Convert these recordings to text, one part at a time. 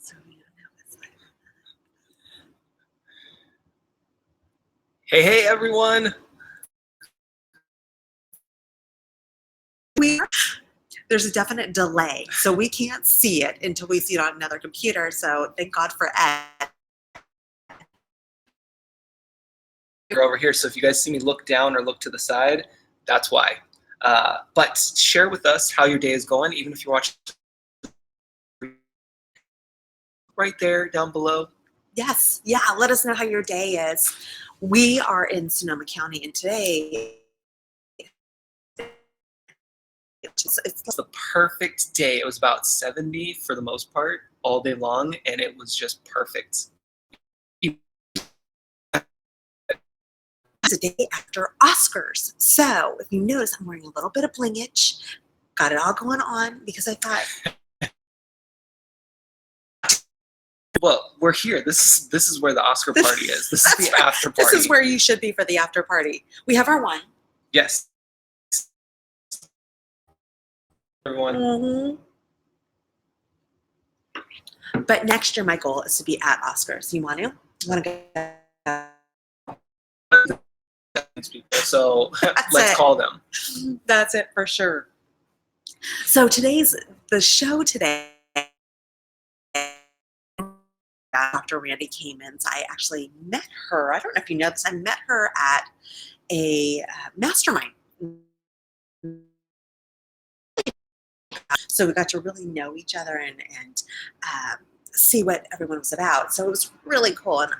So you know, it's like, Hey, everyone. there's a definite delay, so we can't see it until we see it on another computer. So thank God for Ed. We're over here, so if you guys see me look down or look to the side, that's why. But share with us how your day is going, even if you're watching right there down below. Yes, yeah, let us know how your day is. We are in Sonoma County, and today It's the perfect day. It was about 70 for the most part all day long, and it was just perfect. it's a day after Oscars. So if you notice, I'm wearing a little bit of blingage. Got it all going on because I thought, Well, we're here. This is where the Oscar party is. This is the right. after party. This is where you should be for the after party. We have our wine. Yes. Everyone. Mm-hmm. But next year, my goal is to be at Oscars. You want to? You want to go? So let's call them. That's it for sure. So the show today, Dr. Randy Kamens, I actually met her. I don't know if you know this. I met her at a mastermind. So we got to really know each other and see what everyone was about. So it was really cool. And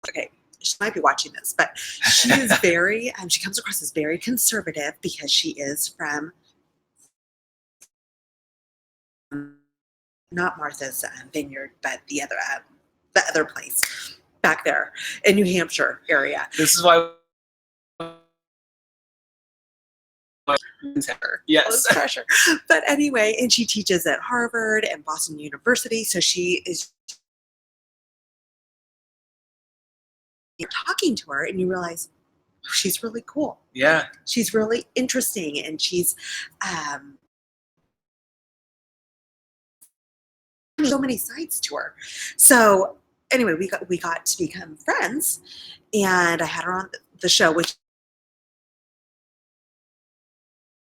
okay, she might be watching this, but she is very, she comes across as very conservative because she is from, not Martha's Vineyard, but the other place back there in New Hampshire area. This is why. Yes. Pressure. But anyway, and she teaches at Harvard and Boston University. So she is talking to her and you realize, oh, she's really cool. Yeah. She's really interesting. And she's so many sides to her. So anyway, we got to become friends and I had her on the show, which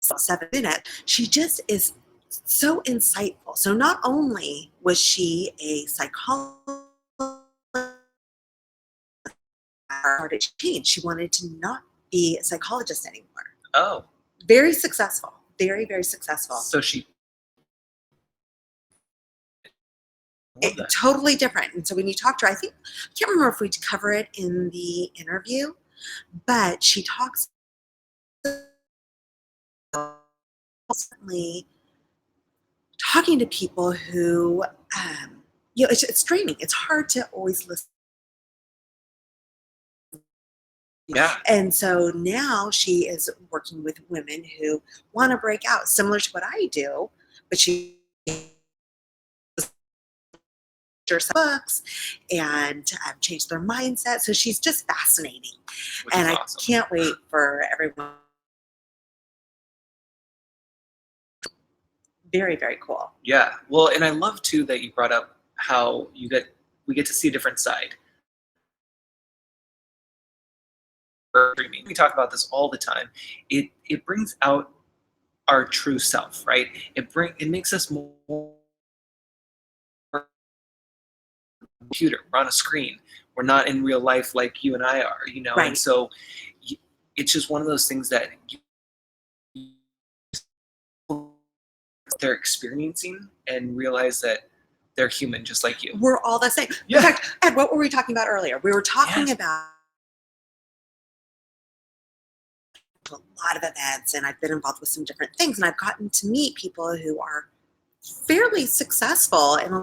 7 minutes. She just is so insightful. So not only was she a psychologist, started to change. She wanted to not be a psychologist anymore. Oh. Very successful. Very, very successful. So she. Totally different. And so when you talk to her, I can't remember if we cover it in the interview, but she talks constantly talking to people who, it's draining. It's hard to always listen. Yeah. And so now she is working with women who want to break out, similar to what I do, but she books and changed their mindset. So she's just fascinating. And I can't wait for everyone. Very, very cool. Yeah. Well, and I love too that you brought up how we get to see a different side. We talk about this all the time. It brings out our true self, right? It makes us more computer. We're on a screen. We're not in real life like you and I are, Right. And so it's just one of those things that they're experiencing and realize that they're human just like you. We're all the same. Yeah. In fact, Ed, what were we talking about earlier? We were talking about a lot of events, and I've been involved with some different things, and I've gotten to meet people who are fairly successful. And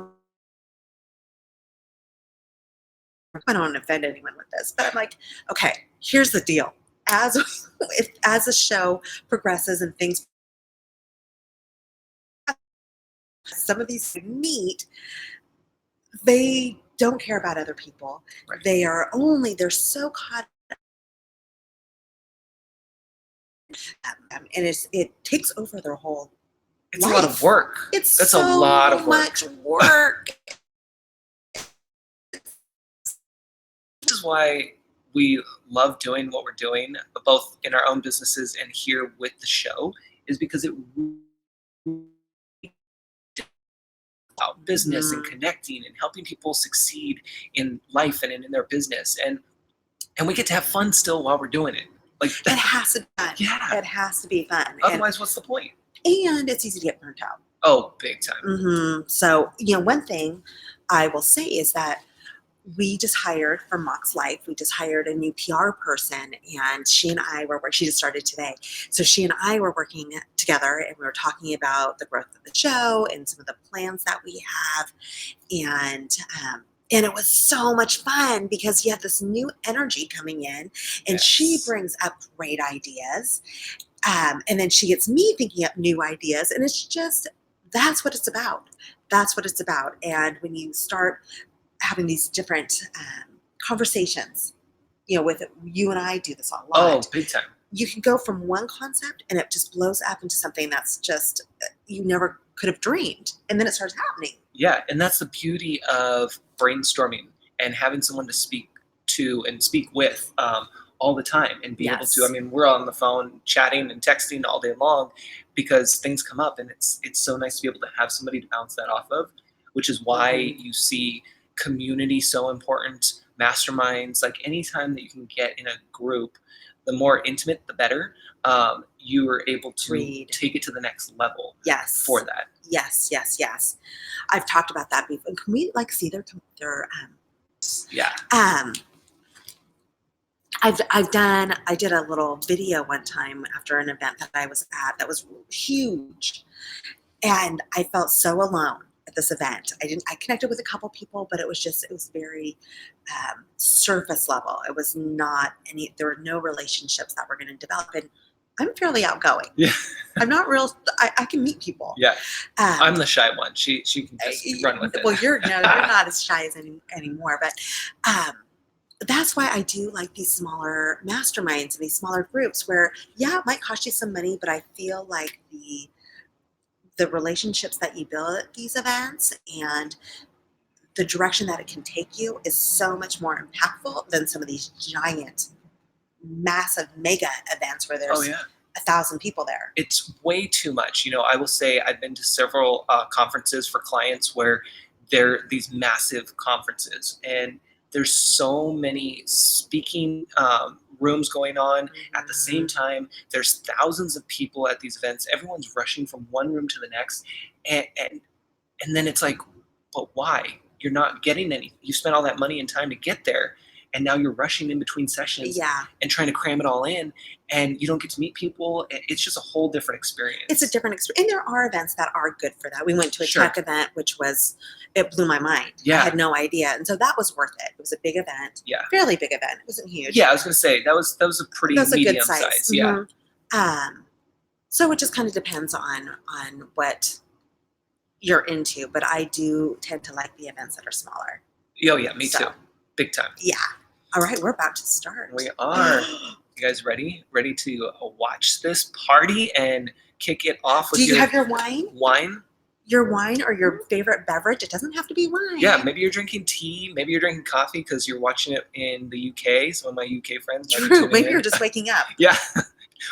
I don't want to offend anyone with this, but I'm like, okay, here's the deal. As the show progresses and things, some of these meet, they don't care about other people. Right. They're so caught and it takes over their whole It's a lot of work. It's That's so a lot of work. much work. This is why we love doing what we're doing, both in our own businesses and here with the show, is because it really about business and connecting and helping people succeed in life and in their business, and we get to have fun still while we're doing it. Like It has to be fun. Yeah. It has to be fun. Otherwise, what's the point? And it's easy to get burnt out. Oh, big time. So, one thing I will say is that we just hired for Mox Life, we just hired a new PR person, and she and I were, she just started today. So she and I were working together, and we were talking about the growth of the show and some of the plans that we have. And it was so much fun because you have this new energy coming in, and she brings up great ideas. And then she gets me thinking up new ideas, and it's just, that's what it's about. That's what it's about. And when you start having these different conversations, with you and I do this a lot. Oh, big time. You can go from one concept and it just blows up into something that's just you never could have dreamed, and then it starts happening. Yeah, and that's the beauty of brainstorming and having someone to speak to and speak with all the time, and be able to. I mean, we're on the phone chatting and texting all day long because things come up, and it's so nice to be able to have somebody to bounce that off of, which is why you see community so important, masterminds, like anytime that you can get in a group, the more intimate, the better. You are able to take it to the next level. Yes. For that. Yes. I've talked about that before. Can we see their yeah. I did a little video one time after an event that I was at that was huge, and I felt so alone at this event. I connected with a couple people, but it was very surface level. It was not there were no relationships that were going to develop, and I'm fairly outgoing. Yeah. I'm not real. I can meet people. Yeah. I'm the shy one. She can just run with it. Well, you're not as shy as anymore, but that's why I do like these smaller masterminds and these smaller groups where, it might cost you some money, but I feel like the relationships that you build at these events and the direction that it can take you is so much more impactful than some of these giant, massive mega events where there's 1,000 people there. It's way too much. I will say I've been to several conferences for clients where they're these massive conferences, and there's so many speaking rooms going on at the same time. There's thousands of people at these events. Everyone's rushing from one room to the next, and then it's like, but why? You're not getting any. You spent all that money and time to get there, and now you're rushing in between sessions and trying to cram it all in, and you don't get to meet people. It's just a whole different experience. It's a different experience. And there are events that are good for that. We went to a tech event, which it blew my mind. Yeah. I had no idea. And so that was worth it. It was a big event. Yeah. Fairly big event. It wasn't huge. Yeah, I was going to say, that was a pretty medium size. Yeah. So it just kind of depends on what you're into. But I do tend to like the events that are smaller. Oh, yeah, me too. Big time. Yeah. All right, we're about to start. We are. You guys ready? Ready to watch this party and kick it off with Do you have your wine? Wine? Your wine or your favorite beverage. It doesn't have to be wine. Yeah, maybe you're drinking tea. Maybe you're drinking coffee because you're watching it in the UK. Some of my UK friends. True. Maybe you're just waking up. Yeah.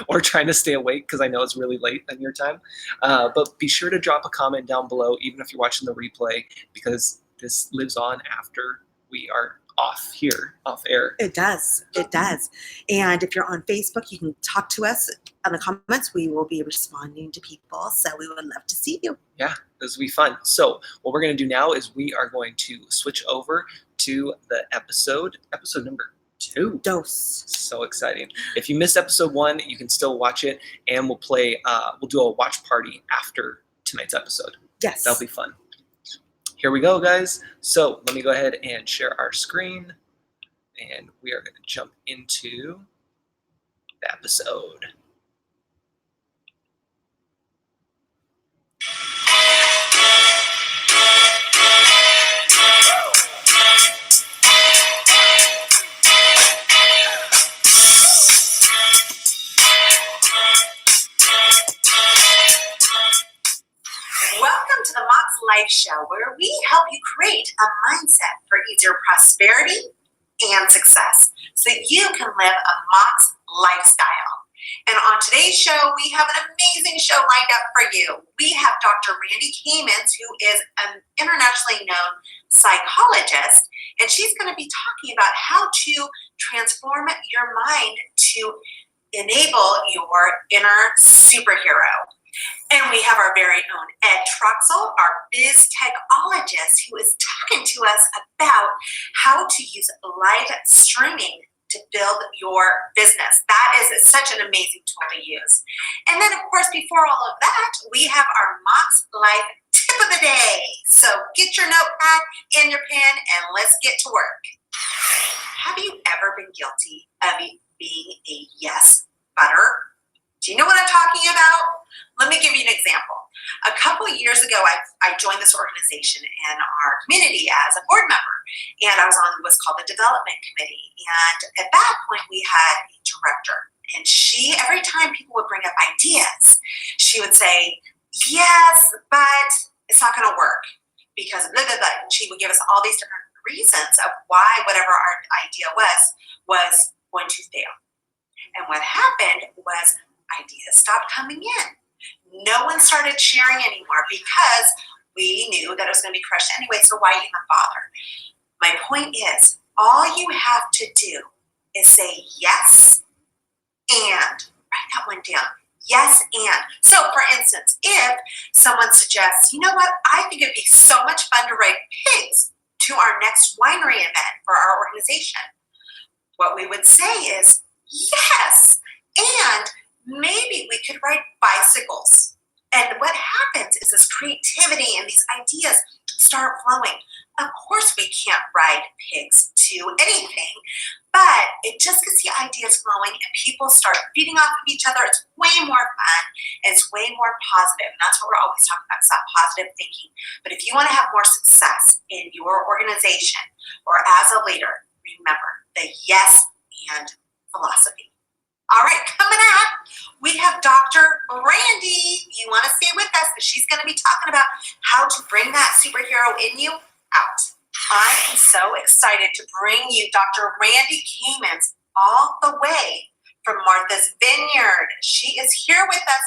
Or trying to stay awake because I know it's really late in your time. But be sure to drop a comment down below, even if you're watching the replay, because this lives on after we are off air. It does. And if you're on Facebook, you can talk to us in the comments. We will be responding to people, so we would love to see you. Yeah, this will be fun. So what we're going to do now is we are going to switch over to the episode number 2. Dose. So exciting. If you missed episode 1, you can still watch it, and we'll do a watch party after tonight's episode. Yes. That'll be fun. Here we go, guys. So let me go ahead and share our screen, and we are going to jump into the episode. life show where we help you create a mindset for easier prosperity and success so that you can live a Mox lifestyle. And on today's show, we have an amazing show lined up for you. We have Dr. Randy Kamens, who is an internationally known psychologist, and she's going to be talking about how to transform your mind to enable your inner superhero. And we have our very own Ed Troxel, our biz techologist, who is talking to us about how to use live streaming to build your business. That is such an amazing tool to use. And then, of course, before all of that, we have our Mox Life tip of the day. So get your notepad and your pen and let's get to work. Have you ever been guilty of being a yes butter? Do you know what I'm talking about? Let me give you an example. A couple of years ago, I joined this organization in our community as a board member, and I was on what's called the development committee. And at that point, we had a director, and she, every time people would bring up ideas, she would say, yes, but it's not going to work because blah, blah, blah. And she would give us all these different reasons of why whatever our idea was going to fail. And what happened was ideas stopped coming in. No one started sharing anymore because we knew that it was going to be crushed anyway, so why even bother? My point is, all you have to do is say yes and write that one down. Yes and. So, for instance, if someone suggests, you know what, I think it'd be so much fun to ride pigs to our next winery event for our organization, what we would say is, yes, and maybe we could ride bicycles. And what happens is this creativity and these ideas start flowing. Of course, we can't ride pigs to anything, but it just gets the ideas flowing and people start feeding off of each other. It's way more fun. It's way more positive. And that's what we're always talking about, is that positive thinking. But if you want to have more success in your organization or as a leader, remember the yes and philosophy. All right, coming up, we have Dr. Randy. You want to stay with us because she's going to be talking about how to bring that superhero in you out. I am so excited to bring you Dr. Randy Kamens all the way from Martha's Vineyard. She is here with us.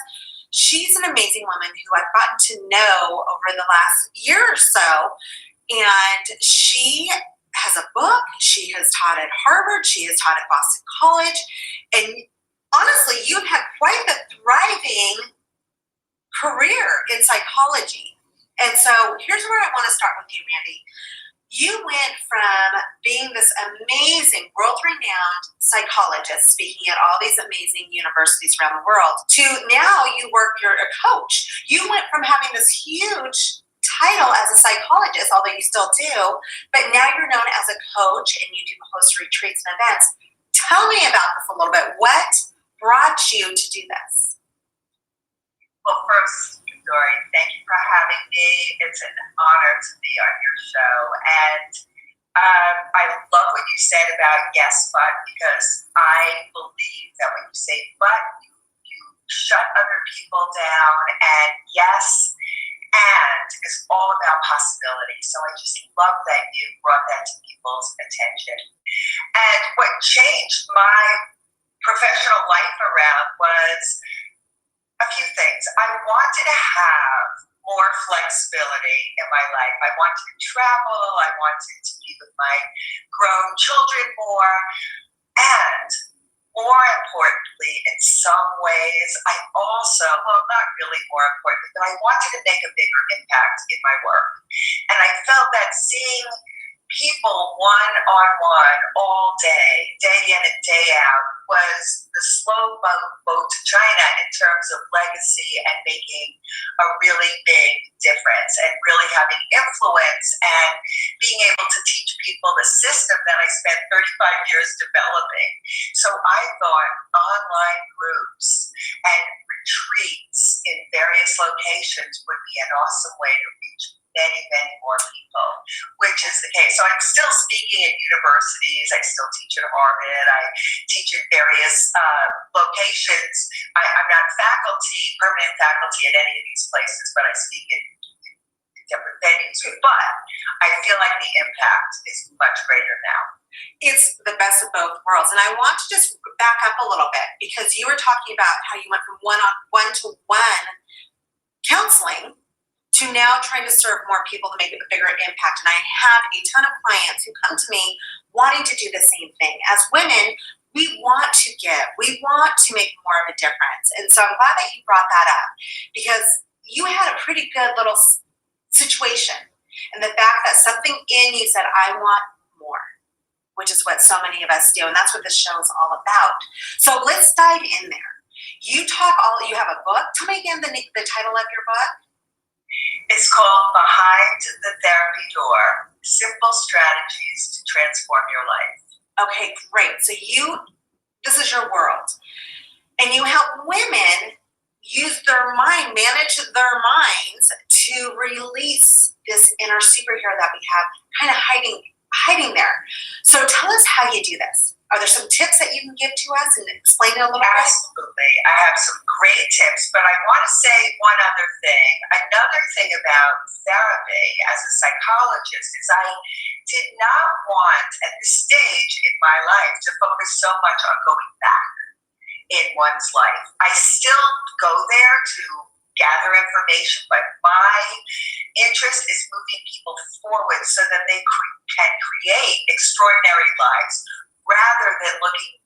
She's an amazing woman who I've gotten to know over the last year or so, and she has a book. She has taught at Harvard. She has taught at Boston College. And honestly, you've had quite a thriving career in psychology. And so here's where I want to start with you, Randy. You went from being this amazing, world-renowned psychologist speaking at all these amazing universities around the world to now you're a coach. You went from having this huge title as a psychologist, although you still do, but now you're known as a coach and you do host retreats and events. Tell me about this a little bit. What brought you to do this? Well, first, Midori, thank you for having me. It's an honor to be on your show. And I love what you said about yes, but, because I believe that when you say but, you shut other people down, and yes and is all about possibility. So I just love that you brought that to people's attention. And what changed my professional life around was a few things. I wanted to have more flexibility in my life. I wanted to travel. I wanted to be with my grown children more. And more importantly, in some ways, I also, well, not really more importantly, but I wanted to make a bigger impact in my work. And I felt that seeing people one-on-one all day, day in and day out, was the slow boat to China in terms of legacy and making a really big difference and really having influence and being able to teach people the system that I spent 35 years developing. So I thought online groups and retreats in various locations would be an awesome way to reach many, many more people, which is the case. So I'm still speaking at universities. I still teach at Harvard. I teach at various locations. I'm not permanent faculty at any of these places, but I speak at different venues. But I feel like the impact is much greater now. It's the best of both worlds. And I want to just back up a little bit because you were talking about how you went from one-to-one counseling to now trying to serve more people to make a bigger impact. And I have a ton of clients who come to me wanting to do the same thing. As women, we want to give. We want to make more of a difference. And so I'm glad that you brought that up because you had a pretty good little situation. And the fact that something in you said, I want more, which is what so many of us do. And that's what this show is all about. So let's dive in there. You have a book. Tell me again the title of your book. It's called Behind the Therapy Door, Simple Strategies to Transform Your Life. Okay, great. So this is your world. And you help women use their mind, manage their minds to release this inner superhero that we have kind of hiding there. So tell us how you do this. Are there some tips that you can give to us and explain it a little bit? Absolutely. I have some great tips, but I want to say one other thing. Another thing about therapy as a psychologist is I did not want at this stage in my life to focus so much on going back in one's life. I still go there to gather information, but my interest is moving people forward so that they can create extraordinary lives rather than looking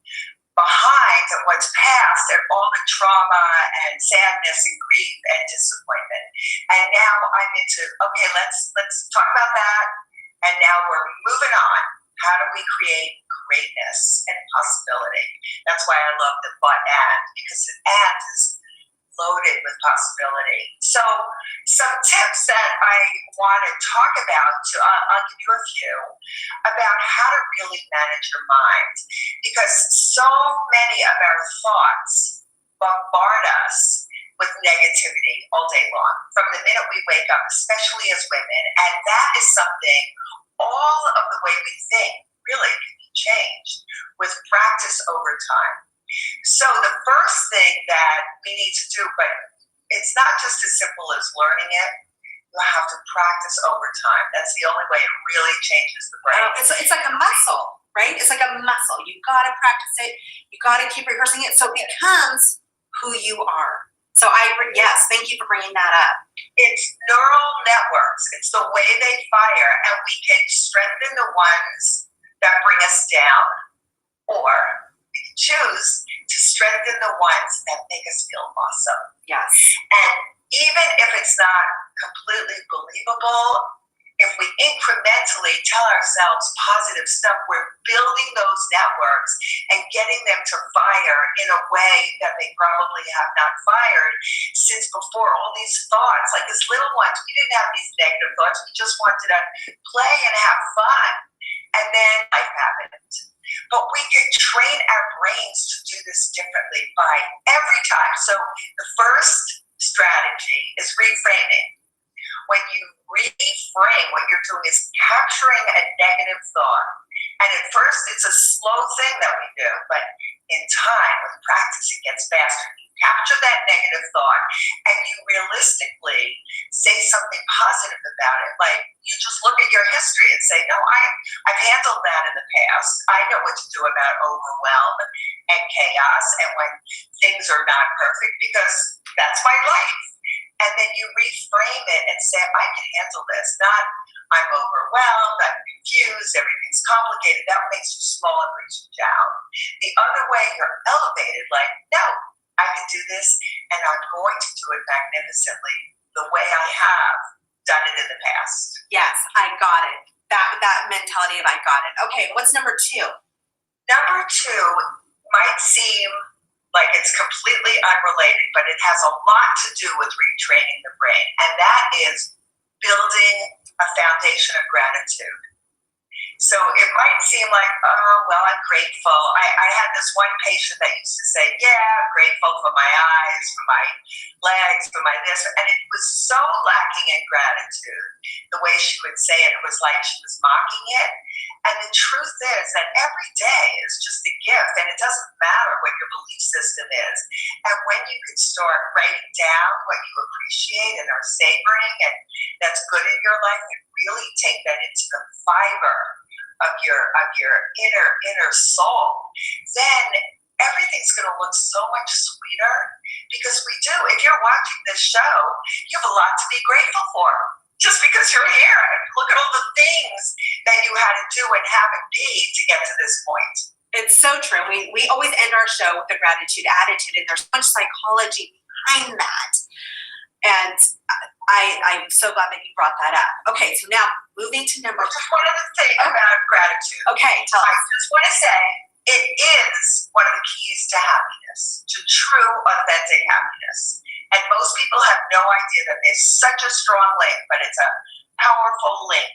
behind at what's past and all the trauma and sadness and grief and disappointment. And now I'm into, okay, let's talk about that. And now we're moving on. How do we create greatness and possibility? That's why I love the but and, because an and is loaded with possibility. So some tips that I want to talk about, I'll give you a few, about how to really manage your mind. Because so many of our thoughts bombard us with negativity all day long, from the minute we wake up, especially as women. And that is something, all of the way we think really can be changed with practice over time. So the first thing that we need to do, but it's not just as simple as learning it, you have to practice over time. That's the only way it really changes the brain. It's like a muscle, right? It's like a muscle. You've got to practice it. You've got to keep rehearsing it so it becomes who you are. So yes, thank you for bringing that up. It's neural networks. It's the way they fire, and we can strengthen the ones that bring us down, or we can choose to strengthen the ones that make us feel awesome. Yes. And even if it's not completely believable, if we incrementally tell ourselves positive stuff, we're building those networks and getting them to fire in a way that they probably have not fired since before. All these thoughts, like as little ones, we didn't have these negative thoughts. We just wanted to play and have fun. And then life happened. But we could train our brains to do this differently by every time. So the first strategy is reframing. When you reframe, what you're doing is capturing a negative thought. And at first, it's a slow thing that we do, but in time, with practice, it gets faster. You capture that negative thought, and you realistically say something positive about it. Like, you just look at your history and say, no, I've handled that in the past. I know what to do about overwhelm and chaos and when things are not perfect, because that's my life. And then you reframe it and say, I can handle this. Not, I'm overwhelmed, I'm confused, everything's complicated. That makes you small and brings you down. The other way, you're elevated, like, no, I can do this, and I'm going to do it magnificently the way I have done it in the past. Yes, I got it. That mentality of I got it. Okay, what's number two? Number two might seem like it's completely unrelated, but it has a lot to do with retraining the brain, and that is building a foundation of gratitude. So it might seem like, oh, well, I'm grateful. I had this one patient that used to say, yeah, I'm grateful for my eyes, for my legs, for my this, and it was so lacking in gratitude. The way she would say it was like she was mocking it. And the truth is that every day is just a gift, and it doesn't matter what your belief system is. And when you can start writing down what you appreciate and are savoring and that's good in your life, and really take that into the fiber of your inner soul, then everything's going to look so much sweeter. Because we do. If you're watching this show, you have a lot to be grateful for. Just because you're here, and look at all the things that you had to do and have and be to get to this point. It's so true. We always end our show with a gratitude attitude, and there's so much psychology behind that. And I'm so glad that you brought that up. Okay, so now moving to number Just one other thing about gratitude. Okay, tell us. I just want to say it is one of the keys to happiness, to true, authentic happiness. And most people have no idea that there's such a strong link, but it's a powerful link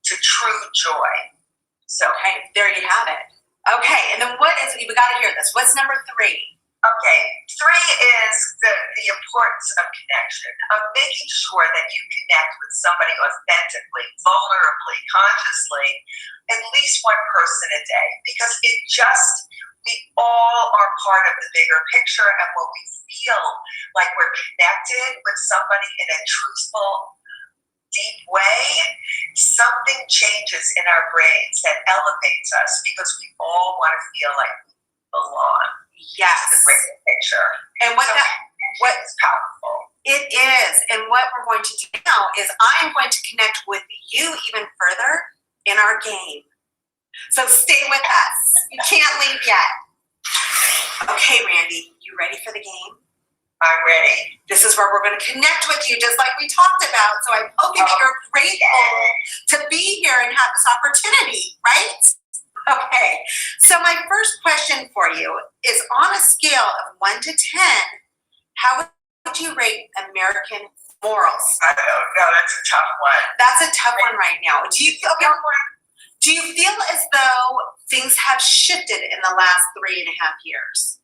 to true joy. So, okay, there you have it. Okay, and then what is, we got to hear this. What's number 3? Okay, 3 is the importance of connection, of making sure that you connect with somebody authentically, vulnerably, consciously, at least one person a day, because we all are part of the bigger picture, and when we feel like we're connected with somebody in a truthful, deep way, something changes in our brains that elevates us, because we all want to feel like we belong. Yes. To the bigger picture. And what is powerful. It is. And what we're going to do now is I'm going to connect with you even further in our game. So stay with us. You can't leave yet. Okay, Randy, you ready for the game? I'm ready. This is where we're going to connect with you, just like we talked about. So I'm hoping that you're grateful to be here and have this opportunity, right? Okay. So my first question for you is, on a scale of 1 to 10, how would you rate American morals? I don't know. That's a tough one. That's a tough one right now. Do you feel as though things have shifted in the last 3.5 years?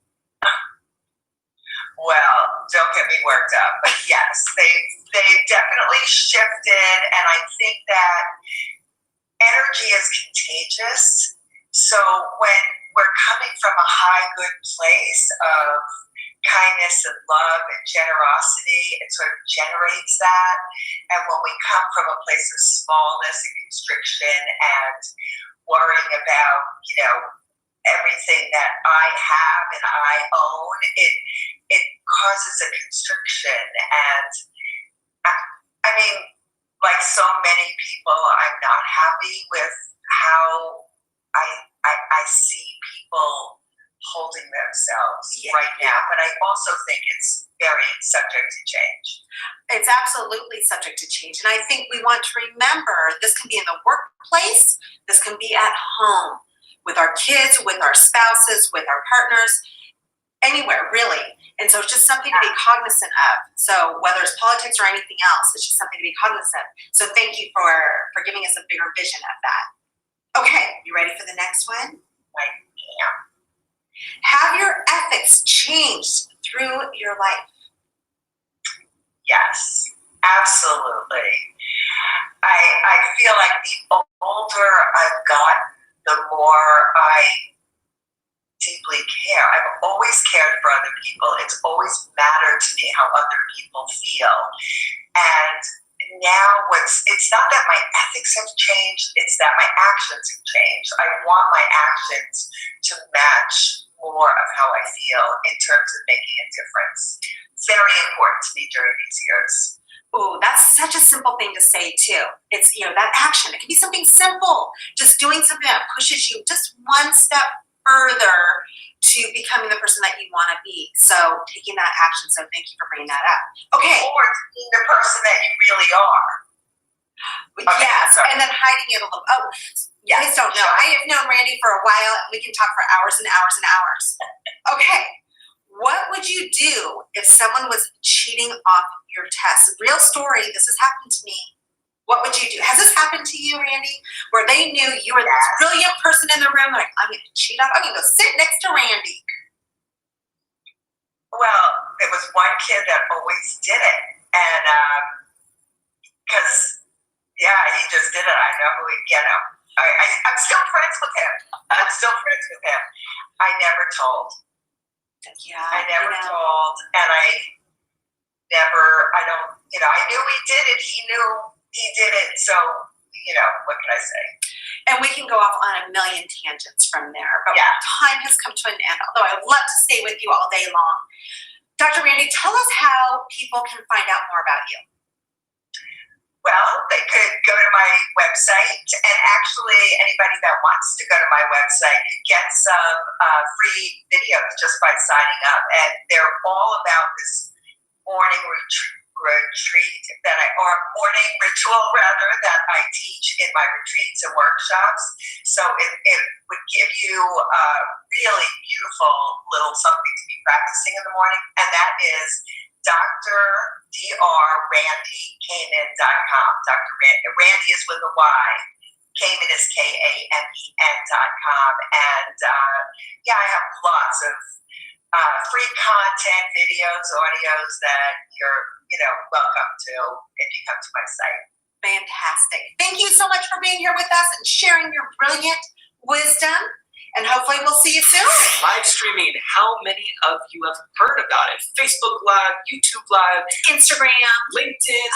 Well, don't get me worked up, but yes, they've definitely shifted, and I think that energy is contagious. So when we're coming from a high, good place of kindness and love and generosity, it sort of generates that. And when we come from a place of smallness and constriction and worrying about, everything that I have and I own, it causes a constriction. And I mean, like so many people, I'm not happy with how I see people holding themselves right now, but I also think it's very subject to change. It's absolutely subject to change. And I think we want to remember this can be in the workplace, this can be at home, with our kids, with our spouses, with our partners, anywhere really. And so it's just something to be cognizant of. So whether it's politics or anything else, it's just something to be cognizant of. So thank you for giving us a bigger vision of that. Okay, you ready for the next one? I am. Have your ethics changed through your life? Yes, absolutely. I feel like the older I've gotten, the more I deeply care. I've always cared for other people. It's always mattered to me how other people feel. And now it's not that my ethics have changed, it's that my actions have changed. I want my actions to match more of how I feel in terms of making a difference. Very important to me during these years. Ooh, that's such a simple thing to say too. It's, that action. It can be something simple, just doing something that pushes you just one step further to becoming the person that you want to be. So taking that action. So thank you for bringing that up. Okay. Or being the person that you really are. Okay, yes, and then hiding it a little. Oh, you guys don't know. I have known Randy for a while, and we can talk for hours and hours and hours. Okay. What would you do if someone was cheating off your test? Real story, this has happened to me. What would you do? Has this happened to you, Randy? Where they knew you were this brilliant person in the room, like, I'm going to cheat off, I'm going to go sit next to Randy. Well, there was one kid that always did it. And because, he just did it. I know who he'd get him. I'm still friends with him. I never told. Yeah. I never told, and I knew he did it. He knew he did it. So, what can I say? And we can go off on a million tangents from there, but Yeah. time has come to an end, although I would love to stay with you all day long. Dr. Randy, tell us how people can find out more about you. Well, they could go to my website, and actually anybody that wants to go to my website could get some free videos just by signing up. And they're all about this morning retreat morning ritual that I teach in my retreats and workshops. So it would give you a really beautiful little something to be practicing in the morning, and that is drrandykamen.com. Randy is with a Y. Kamen is KAMEN.com. And I have lots of free content, videos, audios that you're welcome to if you come to my site. Fantastic. Thank you so much for being here with us and sharing your brilliant wisdom. And hopefully we'll see you soon. Live streaming. How many of you have heard about it? Facebook Live, YouTube Live, Instagram, LinkedIn.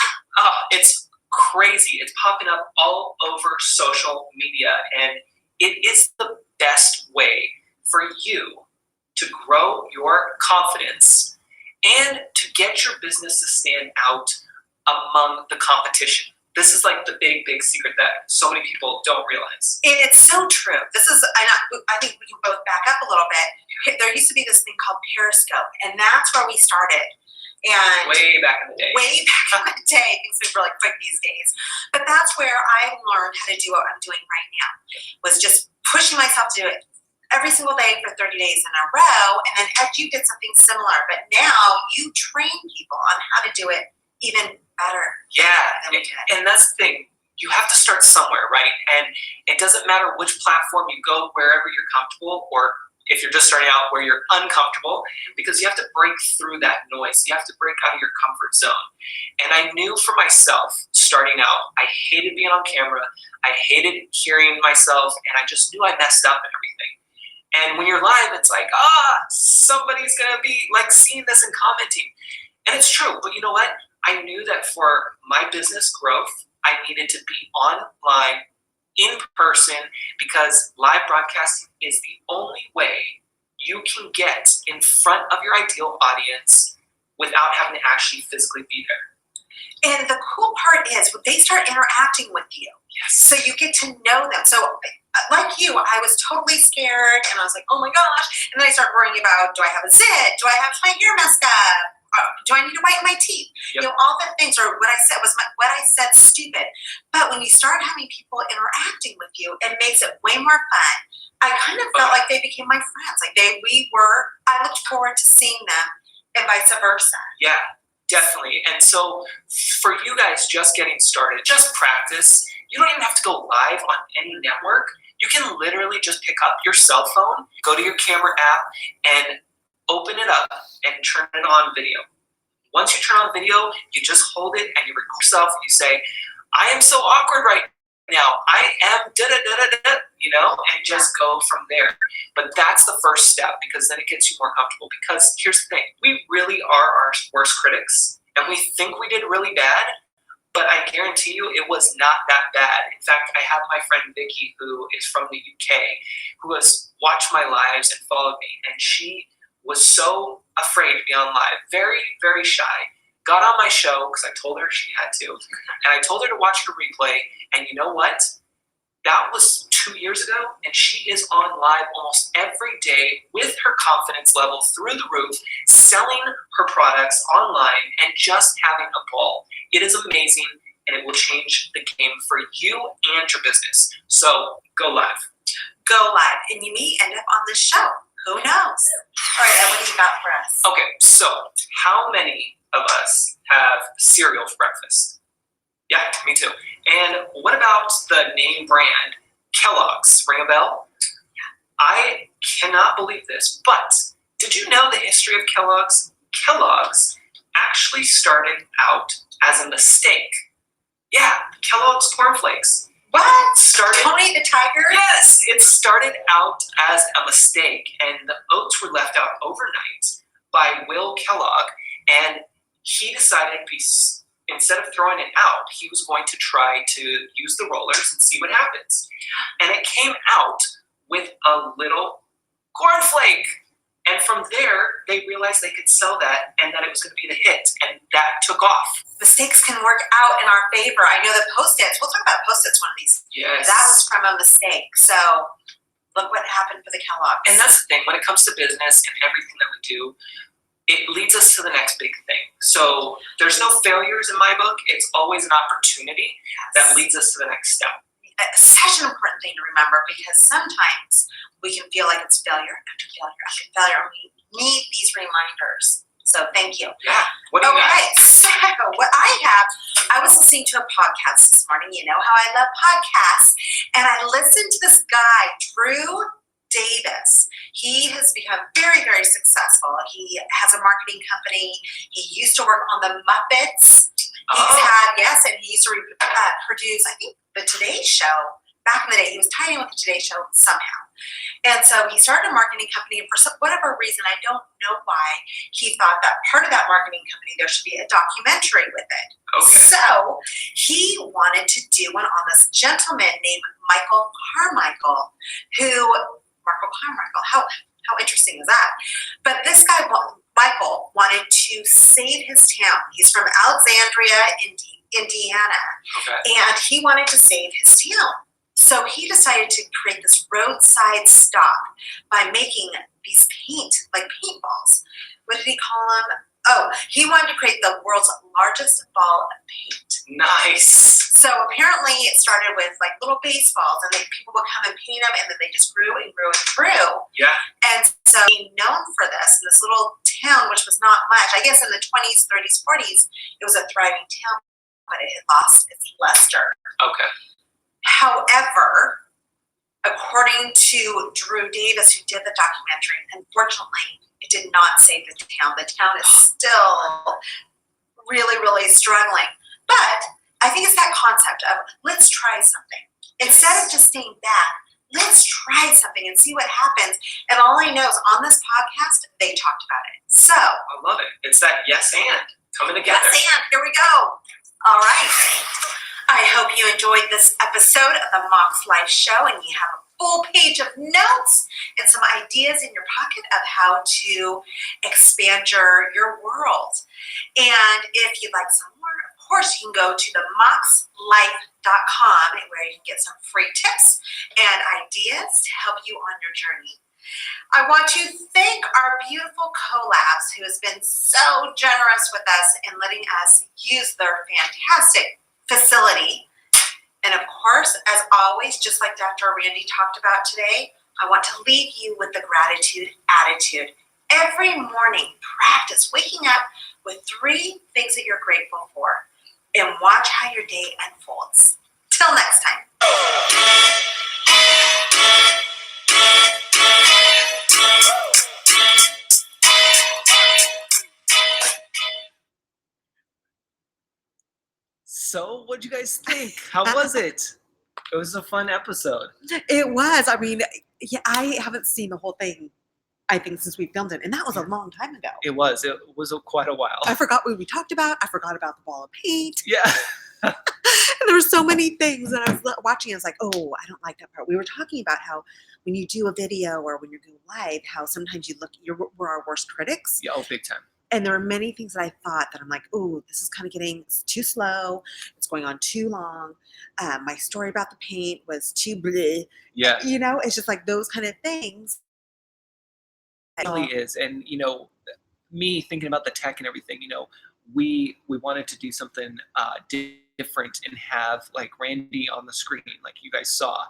It's crazy. It's popping up all over social media. And it is the best way for you to grow your confidence and to get your business to stand out among the competition. This is like the big, big secret that so many people don't realize. And it's so true. I think we can both back up a little bit. There used to be this thing called Periscope, and that's where we started. And way back in the day. Things move really quick these days. But that's where I learned how to do what I'm doing right now, was just pushing myself to do it every single day for 30 days in a row. And then Ed, you did something similar, but now you train people on how to do it even better. Yeah, and that's the thing. You have to start somewhere, right? And it doesn't matter which platform you go, wherever you're comfortable, or if you're just starting out where you're uncomfortable, because you have to break through that noise. You have to break out of your comfort zone. And I knew for myself, starting out, I hated being on camera. I hated hearing myself, and I just knew I messed up and everything. And when you're live, it's like, somebody's going to be like seeing this and commenting. And it's true, but you know what? I knew that for my business growth, I needed to be online, in person, because live broadcasting is the only way you can get in front of your ideal audience without having to actually physically be there. And the cool part is when they start interacting with you. Yes. So you get to know them. So like you, I was totally scared, and I was like, oh my gosh. And then I started worrying about, do I have a zit? Do I have my hair messed up? Do I need to whiten my teeth? Yep. All the things, or what I said was what I said stupid. But when you start having people interacting with you, it makes it way more fun. I kind of felt like they became my friends. I looked forward to seeing them, and vice versa. Yeah, definitely. And so for you guys just getting started, just practice. You don't even have to go live on any network. You can literally just pick up your cell phone, go to your camera app, and open it up and turn it on video. Once you turn on video, you just hold it and you record yourself and you say, I am so awkward right now. I am da-da-da-da-da, and just go from there. But that's the first step, because then it gets you more comfortable. Because here's the thing, we really are our worst critics, and we think we did really bad, but I guarantee you it was not that bad. In fact, I have my friend Vicky, who is from the UK, who has watched my lives and followed me, and she was so afraid to be on live, very, very shy, got on my show because I told her she had to, and I told her to watch her replay, and you know what? That was 2 years ago, and she is on live almost every day with her confidence level through the roof, selling her products online and just having a ball. It is amazing, and it will change the game for you and your business. So go live. Go live, and you may end up on this show. Who knows? All right, Ed, what do you got for us? Okay, so how many of us have cereal for breakfast? Yeah, me too. And what about the name brand Kellogg's? Ring a bell? Yeah. I cannot believe this, but did you know the history of Kellogg's? Kellogg's actually started out as a mistake. Yeah, Kellogg's cornflakes. What? Started. Tony the Tiger? Yes, it started out as a mistake, and the oats were left out overnight by Will Kellogg, and he decided instead of throwing it out, he was going to try to use the rollers and see what happens. And it came out with a little cornflake. And from there, they realized they could sell that and that it was going to be the hit, and that took off. Mistakes can work out in our favor. I know that Post-its, we'll talk about Post-its one of these. Yes. That was from a mistake. So look what happened for the Kellogg's. And that's the thing, when it comes to business and everything that we do, it leads us to the next big thing. So there's no failures in my book. It's always an opportunity that leads us to the next step. Such an important thing to remember, because sometimes we can feel like it's failure after failure after failure. We need these reminders. So thank you. Yeah. What do you got? Okay, so what I was listening to a podcast this morning. You know how I love podcasts. And I listened to this guy, Drew Davis. He has become very, very successful. He has a marketing company. He used to work on the Muppets. And he used to produce, I think, the Today Show. Back in the day, he was tied in with the Today Show somehow. And so he started a marketing company, and for whatever reason, I don't know why, he thought that part of that marketing company, there should be a documentary with it. Okay. So he wanted to do one on this gentleman named Michael Carmichael, how interesting is that? But this guy, Michael, wanted to save his town. He's from Alexandria, Indiana, and he wanted to save his town. So he decided to create this roadside stop by making these paintballs. What did he call them? Oh, he wanted to create the world's largest ball of paint. Nice. So apparently it started with like little baseballs, and then people would come and paint them, and then they just grew and grew and grew. Yeah. And so being known for this in this little town, which was not much, I guess in the 20s, 30s, 40s, it was a thriving town, but it had lost its luster. Okay. However, according to Drew Davis, who did the documentary, unfortunately, it did not save the town. The town is still really, really struggling. But I think it's that concept of let's try something. Instead of just staying back, let's try something and see what happens. And all I know is on this podcast, they talked about it. So I love it. It's that yes and coming together. Yes and here we go. All right. I hope you enjoyed this episode of the Mox Life Show, and you have a full page of notes and some ideas in your pocket of how to expand your world. And if you'd like some more, of course, you can go to the moxlife.com, where you can get some free tips and ideas to help you on your journey. I want to thank our beautiful collabs who has been so generous with us in letting us use their fantastic facility. And of course, as always, just like Dr. Randy talked about today, I want to leave you with the gratitude attitude. Every morning, practice waking up with 3 things that you're grateful for, and watch how your day unfolds. Till next time. So, what'd you guys think? How was it? It was a fun episode. It was. I mean, yeah, I haven't seen the whole thing, I think, since we filmed it. And that was a long time ago. It was quite a while. I forgot what we talked about. I forgot about the ball of paint. Yeah. And there were so many things that I was watching. I was like, oh, I don't like that part. We were talking about how when you do a video or when you're going live, how sometimes we're our worst critics. Yeah, oh, big time. And there were many things that I thought that I'm like, oh, this is kind of it's too slow. It's going on too long. My story about the paint was too bleh. Yeah. You know, it's just like those kind of things. It really is. And, me thinking about the tech and everything, we wanted to do something different and have like Randy on the screen, like you guys saw.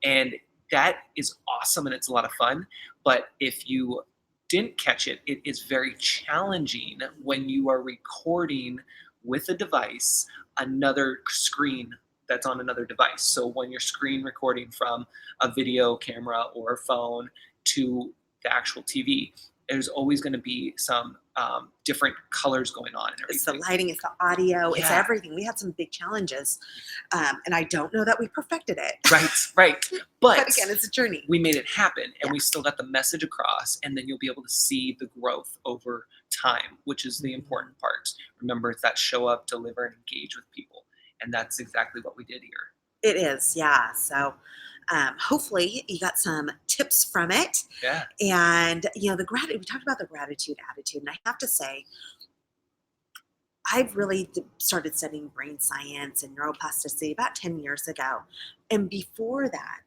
And that is awesome and it's a lot of fun. But if you didn't catch it, it is very challenging when you are recording with a device, another screen that's on another device. So when you're screen recording from a video camera or a phone to the actual TV, There's always going to be some different colors going on and It's the everything. lighting, it's the audio, it's Yeah. everything. We had some big challenges, and I don't know that we perfected it. Right. But But again, it's a journey. we made it happen, and Yeah. we still got the message across, and then you'll be able to see the growth over time, which is the Mhm. important part. Remember, it's that show up, deliver, and engage with people, and that's exactly what we did here. It is, yeah. So hopefully you got some tips from it. Yeah. And, the gratitude, we talked about the gratitude attitude. And I have to say, I've really started studying brain science and neuroplasticity about 10 years ago. And before that,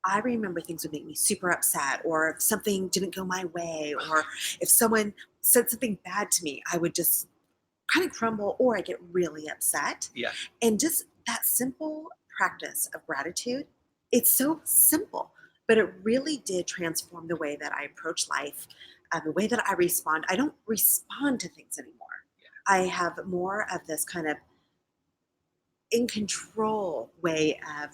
I remember things would make me super upset, or if something didn't go my way, or if someone said something bad to me, I would just kind of crumble or I get really upset. Yeah. And just that simple practice of gratitude, it's so simple, but it really did transform the way that I approach life, the way that I respond. I don't respond to things anymore. I have more of this kind of in control way of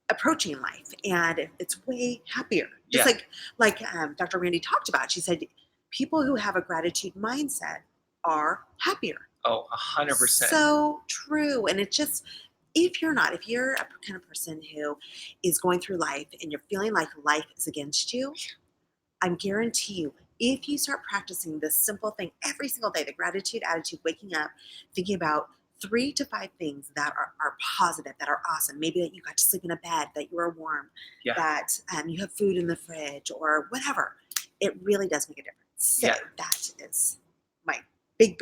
approaching life, and it's way happier. Just Yeah. like Dr. Randy talked about. She said people who have a gratitude mindset are happier. Oh, 100%. So true. And it's just, if you're a kind of person who is going through life and you're feeling like life is against you, I guarantee you, if you start practicing this simple thing every single day, the gratitude attitude, waking up, thinking about 3 to 5 things that are positive, that are awesome. Maybe that you got to sleep in a bed, that you are warm, Yeah. that you have food in the fridge, or whatever. It really does make a difference. So Yeah. that is my big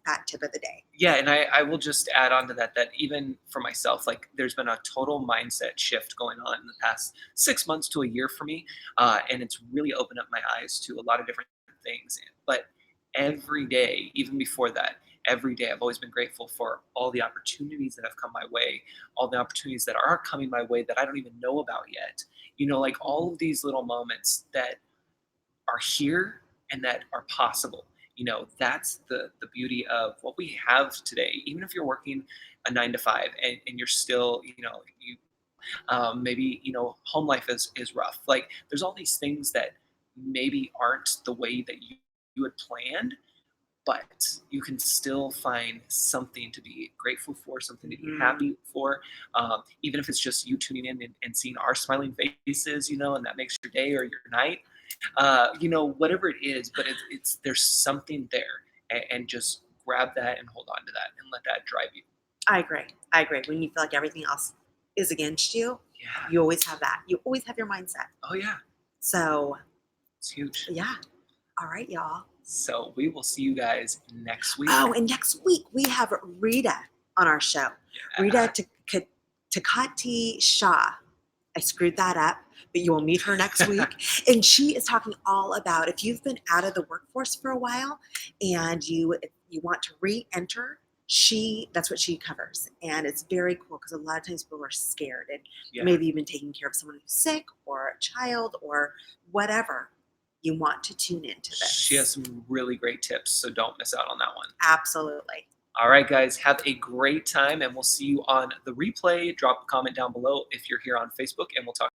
fat tip of the day. Yeah, and I will just add on to that even for myself, like there's been a total mindset shift going on in the past 6 months to a year for me, and it's really opened up my eyes to a lot of different things. But every day, even before that, every day I've always been grateful for all the opportunities that have come my way, all the opportunities that aren't coming my way that I don't even know about yet. Like all of these little moments that are here and that are possible. That's the beauty of what we have today. Even if you're working a 9 to 5 and you're still, you maybe home life is rough. Like there's all these things that maybe aren't the way that you had planned, but you can still find something to be grateful for, something to be happy for, even if it's just you tuning in and seeing our smiling faces, and that makes your day or your night, whatever it is, but it's there's something there, and just grab that and hold on to that and let that drive you. I agree. I agree. When you feel like everything else is against you, Yeah. you always have that. You always have your mindset. Oh yeah, So, it's huge. yeah. All right, y'all. So we will see you guys next week. Oh, and next week we have Rita on our show. Yeah. Rita Takati Shah. I screwed that up, but you will meet her next week. And she is talking all about if you've been out of the workforce for a while and you want to re-enter, that's what she covers. And it's very cool because a lot of times people are scared and Yeah. maybe you've been taking care of someone who's sick or a child or whatever. You want to tune into this. She has some really great tips, so don't miss out on that one. Absolutely. All right, guys, have a great time, and we'll see you on the replay. Drop a comment down below if you're here on Facebook, and we'll talk.